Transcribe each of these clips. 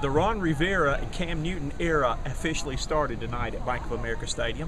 The Ron Rivera and Cam Newton era officially started tonight at Bank of America Stadium.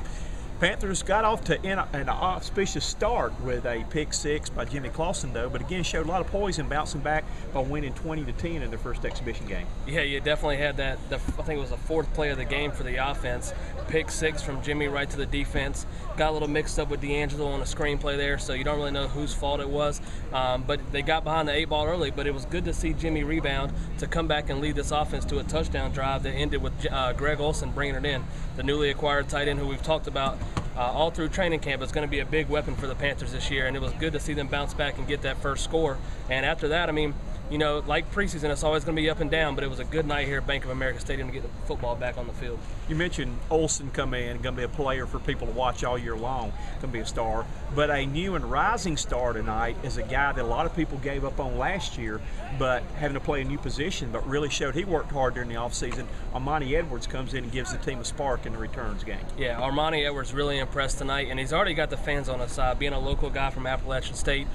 Panthers got off to an auspicious start with a pick six by Jimmy Clausen, though, but again showed a lot of poise in bouncing back by winning 20-10 in their first exhibition game. Yeah, you definitely had that. I think it was the fourth play of the game for the offense. Pick six from Jimmy right to the defense. Got a little mixed up with D'Angelo on a screenplay there, so you don't really know whose fault it was. But they got behind the 8 ball early, but it was good to see Jimmy rebound to come back and lead this offense to a touchdown drive that ended with Greg Olsen bringing it in, the newly acquired tight end who we've talked about all through training camp. Is going to be a big weapon for the Panthers this year, and it was good to see them bounce back and get that first score. And after that, I mean, you know, like preseason, it's always going to be up and down, but it was a good night here at Bank of America Stadium to get the football back on the field. You mentioned Olsen come in, going to be a player for people to watch all year long, going to be a star. But a new and rising star tonight is a guy that a lot of people gave up on last year, but having to play a new position, but really showed he worked hard during the offseason. Armani Edwards comes in and gives the team a spark in the returns game. Yeah, Armani Edwards really impressed tonight, and he's already got the fans on his side. Being a local guy from Appalachian State,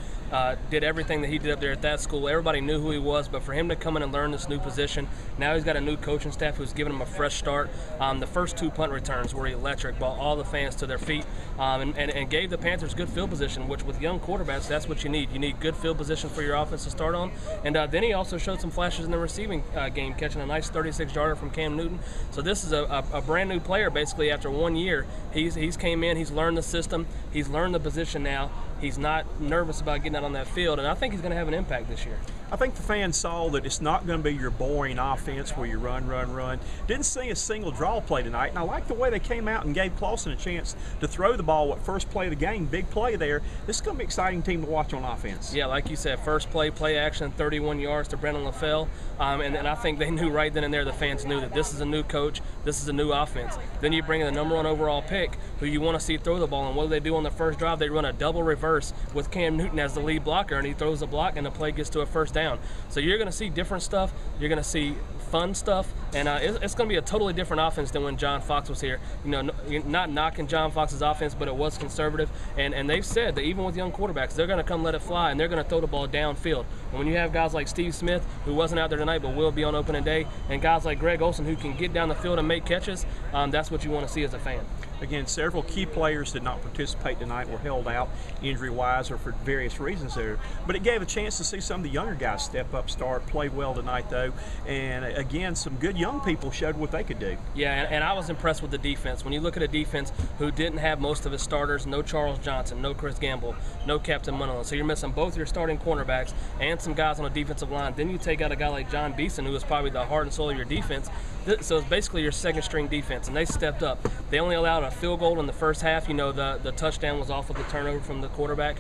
did everything that he did up there at that school. Everybody knew who he was, but for him to come in and learn this new position, now he's got a new coaching staff who's given him a fresh start. The first 2 punt returns were electric, brought all the fans to their feet, and gave the Panthers good field position, which with young quarterbacks, that's what you need. You need good field position for your offense to start on. And then he also showed some flashes in the receiving game, catching a nice 36-yarder from Cam Newton. So this is a brand new player basically after 1 year. He's came in, he's learned the system, he's learned the position now. He's not nervous about getting out on that field, and I think he's going to have an impact this year. I think the fans saw that it's not going to be your boring offense where you run. Didn't see a single draw play tonight, and I like the way they came out and gave Clausen a chance to throw the ball at first play of the game. Big play there. This is going to be an exciting team to watch on offense. Yeah, like you said, first play action, 31 yards to Brendan LaFell, and I think they knew right then and there, the fans knew that this is a new coach, this is a new offense. Then you bring in the #1 overall pick who you want to see throw the ball, and what do they do on the first drive? They run a double reverse with Cam Newton as the lead blocker, and he throws the block, and the play gets to a first down. So you're going to see different stuff. You're going to see fun stuff, and it's going to be a totally different offense than when John Fox was here. You know, you're not knocking John Fox's offense, but it was conservative, and they've said that even with young quarterbacks, they're going to come let it fly, and they're going to throw the ball downfield. And when you have guys like Steve Smith, who wasn't out there tonight but will be on opening day, and guys like Greg Olsen who can get down the field and make catches, that's what you want to see as a fan. Again, several key players did not participate tonight, were held out injury-wise or for various reasons there. But it gave a chance to see some of the younger guys step up, play well tonight, though. And again, some good young people showed what they could do. Yeah, and I was impressed with the defense. When you look at a defense who didn't have most of his starters, no Charles Johnson, no Chris Gamble, no Captain Munderland. So you're missing both your starting cornerbacks and some guys on the defensive line. Then you take out a guy like John Beeson, who is probably the heart and soul of your defense. So it's basically your second-string defense, and they stepped up. They only allowed a field goal in the first half. You know, the touchdown was off of the turnover from the quarterback.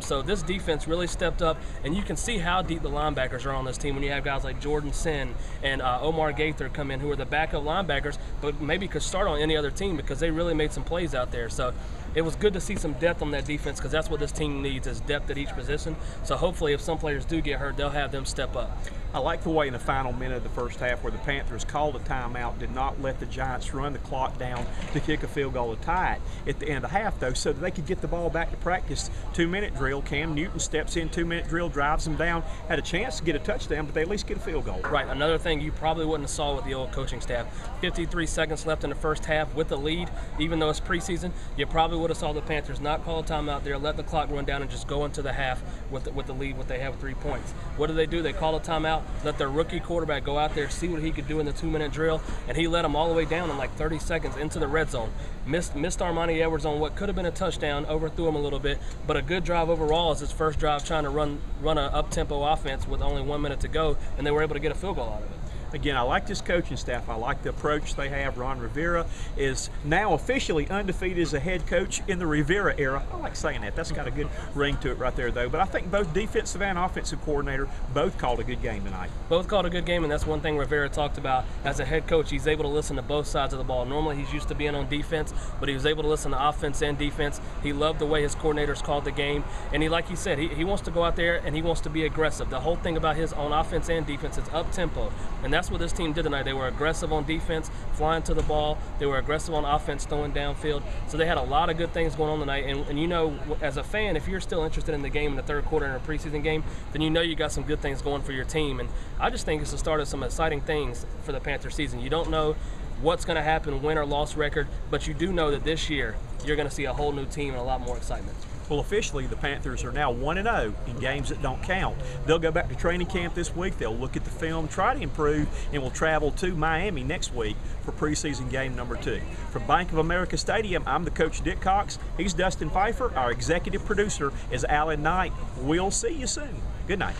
So this defense really stepped up, and you can see how deep the linebackers are on this team when you have guys like Jordan Sin and Omar Gaither come in, who are the backup linebackers, but maybe could start on any other team because they really made some plays out there. So it was good to see some depth on that defense because that's what this team needs, is depth at each position. So hopefully if some players do get hurt, they'll have them step up. I like the way in the final minute of the first half where the Panthers called a timeout, did not let the Giants run the clock down to kick a field goal to tie it at the end of the half, though, so that they could get the ball back to practice. 2-minute drill. Cam Newton steps in, 2-minute drill, drives them down, had a chance to get a touchdown, but they at least get a field goal. Right. Another thing you probably wouldn't have saw with the old coaching staff. 53 seconds left in the first half with the lead, even though it's preseason, you probably would have saw the Panthers not call a timeout there, let the clock run down, and just go into the half with the lead, what they have with 3 points. What do? They call a timeout, let their rookie quarterback go out there, see what he could do in the 2-minute drill, and he let them all the way down in like 30 seconds into the red zone. Missed Armani Edwards on what could have been a touchdown, overthrew him a little bit, but a good drive overall as his first drive trying to run an up-tempo offense with only 1 minute to go, and they were able to get a field goal out of it. Again, I like this coaching staff. I like the approach they have. Ron Rivera is now officially undefeated as a head coach in the Rivera era. I like saying that. That's got a good ring to it right there, though. But I think both defensive and offensive coordinator both called a good game tonight. Both called a good game, and that's one thing Rivera talked about. As a head coach, he's able to listen to both sides of the ball. Normally, he's used to being on defense, but he was able to listen to offense and defense. He loved the way his coordinators called the game, and like he said, he wants to go out there and he wants to be aggressive. The whole thing about his on offense and defense is up-tempo, and that's that's what this team did tonight. They were aggressive on defense, flying to the ball. They were aggressive on offense, throwing downfield. So they had a lot of good things going on tonight. And you know, as a fan, if you're still interested in the game in the third quarter in a preseason game, then you know you got some good things going for your team. And I just think it's the start of some exciting things for the Panther season. You don't know what's going to happen, win or loss record, but you do know that this year you're going to see a whole new team and a lot more excitement. Well, officially, the Panthers are now 1-0 in games that don't count. They'll go back to training camp this week. They'll look at the film, try to improve, and will travel to Miami next week for preseason game number 2. From Bank of America Stadium, I'm the coach, Dick Cox. He's Dustin Phifer. Our executive producer is Alan Knight. We'll see you soon. Good night.